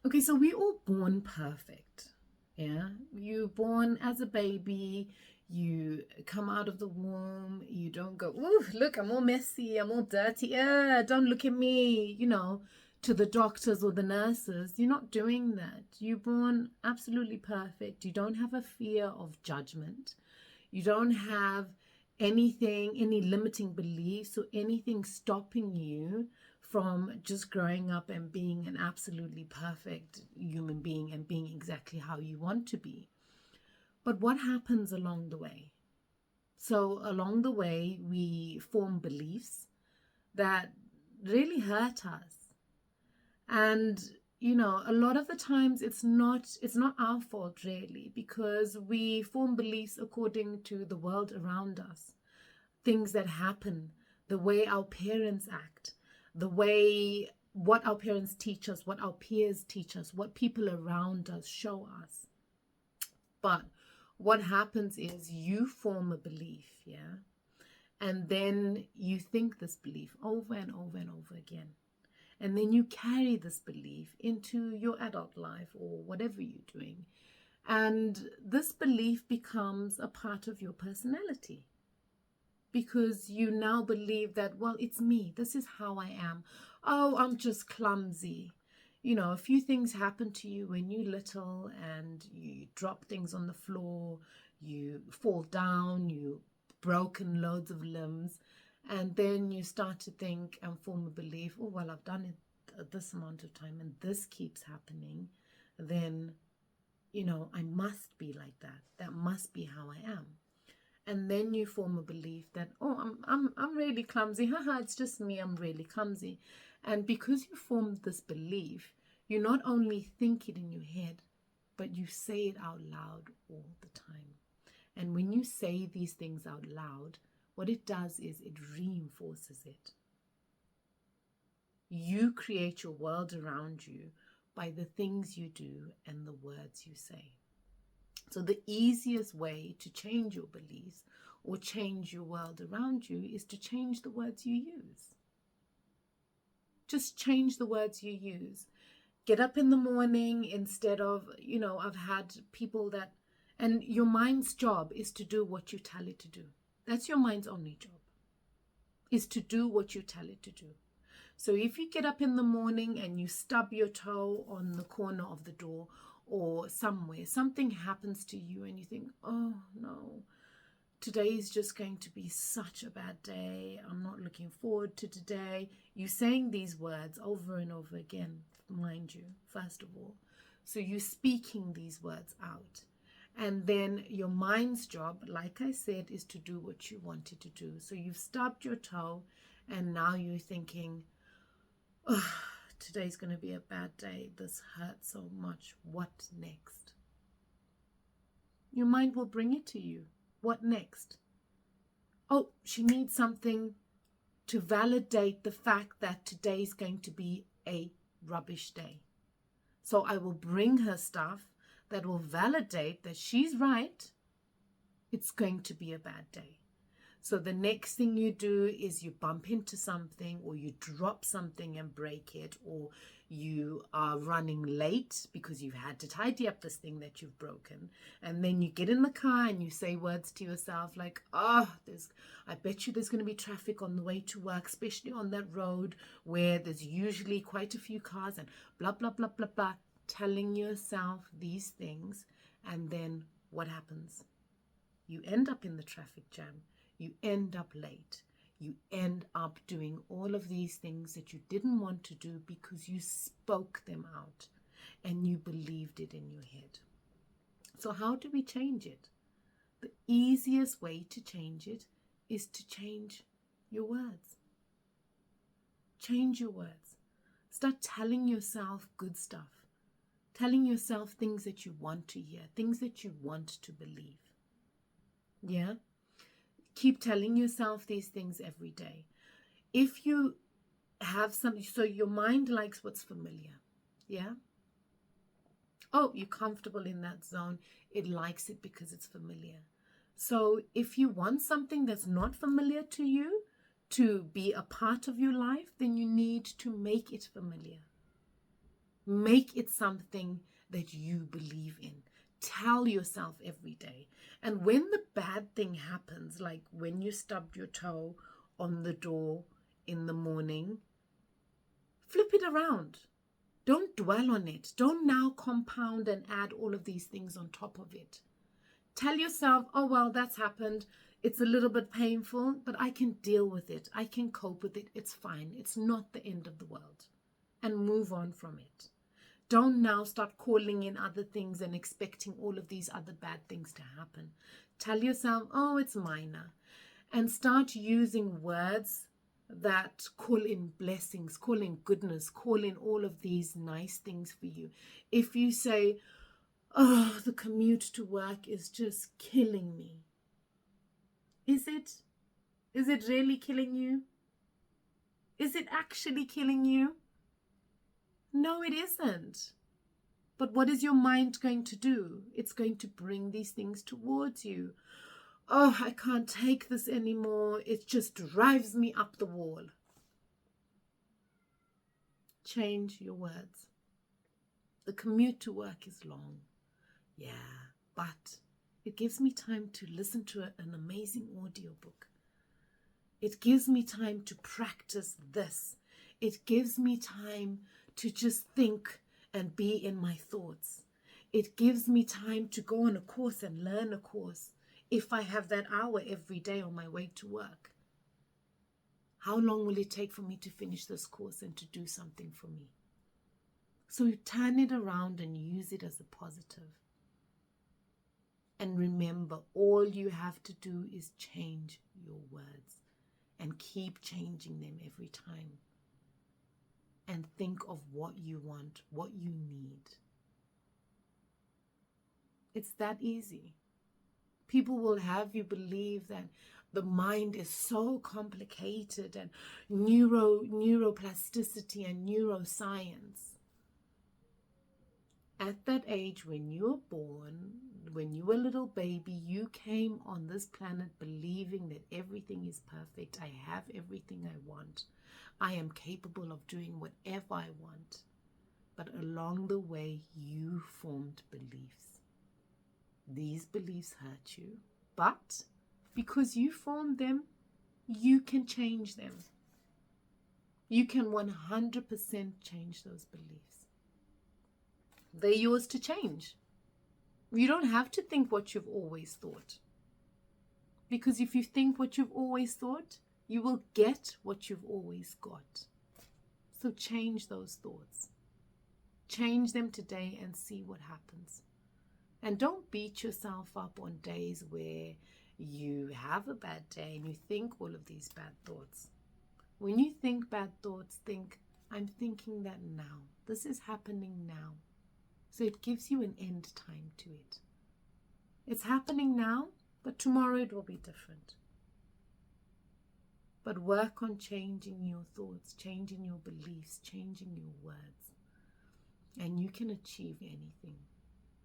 Okay, so we all born perfect. Yeah. You born as a baby, you come out of the womb, you don't go, ooh, look, I'm all messy, I'm all dirty. Yeah, don't look at me, to the doctors or the nurses. You're not doing that. You're born absolutely perfect. You don't have a fear of judgment. You don't have any limiting beliefs or anything stopping you from just growing up and being an absolutely perfect human being and being exactly how you want to be. But what happens along the way? So, along the way, we form beliefs that really hurt us. And a lot of the times it's not our fault really, because we form beliefs according to the world around us, things that happen, the way our parents act, the way what our parents teach us, what our peers teach us, what people around us show us. But what happens is you form a belief, yeah, and then you think this belief over and over and over again. And then you carry this belief into your adult life or whatever you're doing. And this belief becomes a part of your personality, because you now believe that, well, it's me. This is how I am. Oh, I'm just clumsy. A few things happen to you when you're little and you drop things on the floor, you fall down, you broken loads of limbs, and then you start to think and form a belief, oh, well, I've done it this amount of time and this keeps happening, then, I must be like that. That must be how I am. And then you form a belief that, oh, I'm really clumsy, haha, it's just me, I'm really clumsy. And because you formed this belief, you not only think it in your head, but you say it out loud all the time. And when you say these things out loud, what it does is it reinforces it. You create your world around you by the things you do and the words you say. So the easiest way to change your beliefs or change your world around you is to change the words you use. Just change the words you use. Get up in the morning instead of, I've had people that, and your mind's job is to do what you tell it to do. That's your mind's only job, is to do what you tell it to do. So if you get up in the morning and you stub your toe on the corner of the door or somewhere, something happens to you and you think, oh no, today is just going to be such a bad day. I'm not looking forward to today. You're saying these words over and over again, mind you, first of all. So you're speaking these words out. And then your mind's job, like I said, is to do what you wanted to do. So you've stubbed your toe and now you're thinking, oh, today's going to be a bad day. This hurts so much. What next? Your mind will bring it to you. What next? Oh, she needs something to validate the fact that today's going to be a rubbish day. So I will bring her stuff that will validate that she's right. It's going to be a bad day. So the next thing you do is you bump into something, or you drop something and break it, or you are running late because you've had to tidy up this thing that you've broken. And then you get in the car and you say words to yourself like, oh, I bet you there's going to be traffic on the way to work, especially on that road where there's usually quite a few cars, and blah, blah, blah, blah, blah, telling yourself these things. And then what happens? You end up in the traffic jam. You end up late. You end up doing all of these things that you didn't want to do because you spoke them out and you believed it in your head. So how do we change it? The easiest way to change it is to change your words. Change your words. Start telling yourself good stuff. Telling yourself things that you want to hear, things that you want to believe. Yeah? Keep telling yourself these things every day. If you have something, so your mind likes what's familiar. Yeah? Oh, you're comfortable in that zone. It likes it because it's familiar. So if you want something that's not familiar to you to be a part of your life, then you need to make it familiar. Make it something that you believe in. Tell yourself every day. And when the bad thing happens, like when you stubbed your toe on the door in the morning, flip it around. Don't dwell on it. Don't now compound and add all of these things on top of it. Tell yourself, oh, well, that's happened. It's a little bit painful, but I can deal with it. I can cope with it. It's fine. It's not the end of the world. And move on from it. Don't now start calling in other things and expecting all of these other bad things to happen. Tell yourself, oh, it's minor. And start using words that call in blessings, call in goodness, call in all of these nice things for you. If you say, oh, the commute to work is just killing me. Is it? Is it really killing you? Is it actually killing you? No, it isn't. But what is your mind going to do? It's going to bring these things towards you. Oh, I can't take this anymore. It just drives me up the wall. Change your words. The commute to work is long. Yeah, but it gives me time to listen to an amazing audiobook. It gives me time to practice this. It gives me time to just think and be in my thoughts. It gives me time to go on a course and learn a course if I have that hour every day on my way to work. How long will it take for me to finish this course and to do something for me? So you turn it around and use it as a positive. And remember, all you have to do is change your words and keep changing them every time. And think of what you want, what you need. It's that easy. People will have you believe that the mind is so complicated and neuroplasticity and neuroscience. At that age, when you were born, when you were a little baby, you came on this planet believing that everything is perfect. I have everything I want. I am capable of doing whatever I want. But along the way, you formed beliefs. These beliefs hurt you, but because you formed them, you can change them. You can 100% change those beliefs. They're yours to change. You don't have to think what you've always thought. Because if you think what you've always thought, you will get what you've always got. So change those thoughts. Change them today and see what happens. And don't beat yourself up on days where you have a bad day and you think all of these bad thoughts. When you think bad thoughts, think, I'm thinking that now. This is happening now. So it gives you an end time to it. It's happening now, but tomorrow it will be different. But work on changing your thoughts, changing your beliefs, changing your words. And you can achieve anything.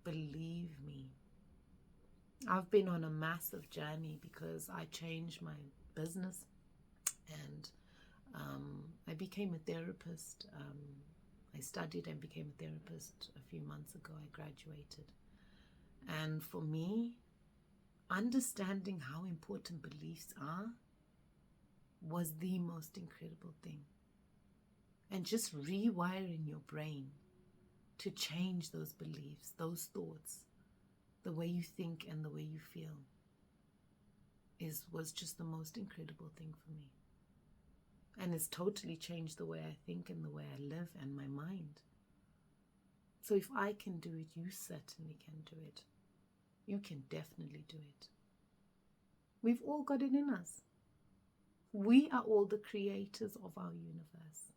Believe me. I've been on a massive journey because I changed my business and I became a therapist. I studied and became a therapist a few months ago. I graduated. And for me, understanding how important beliefs are was the most incredible thing. And just rewiring your brain to change those beliefs, those thoughts, the way you think and the way you feel was just the most incredible thing for me. And it's totally changed the way I think and the way I live and my mind. So if I can do it, you certainly can do it. You can definitely do it. We've all got it in us. We are all the creators of our universe.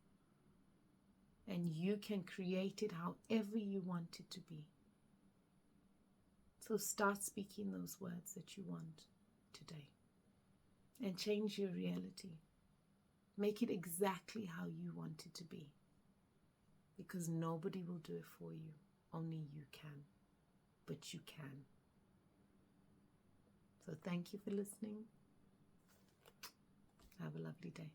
And you can create it however you want it to be. So start speaking those words that you want today. And change your reality. Make it exactly how you want it to be. Because nobody will do it for you. Only you can. But you can. So thank you for listening. Have a lovely day.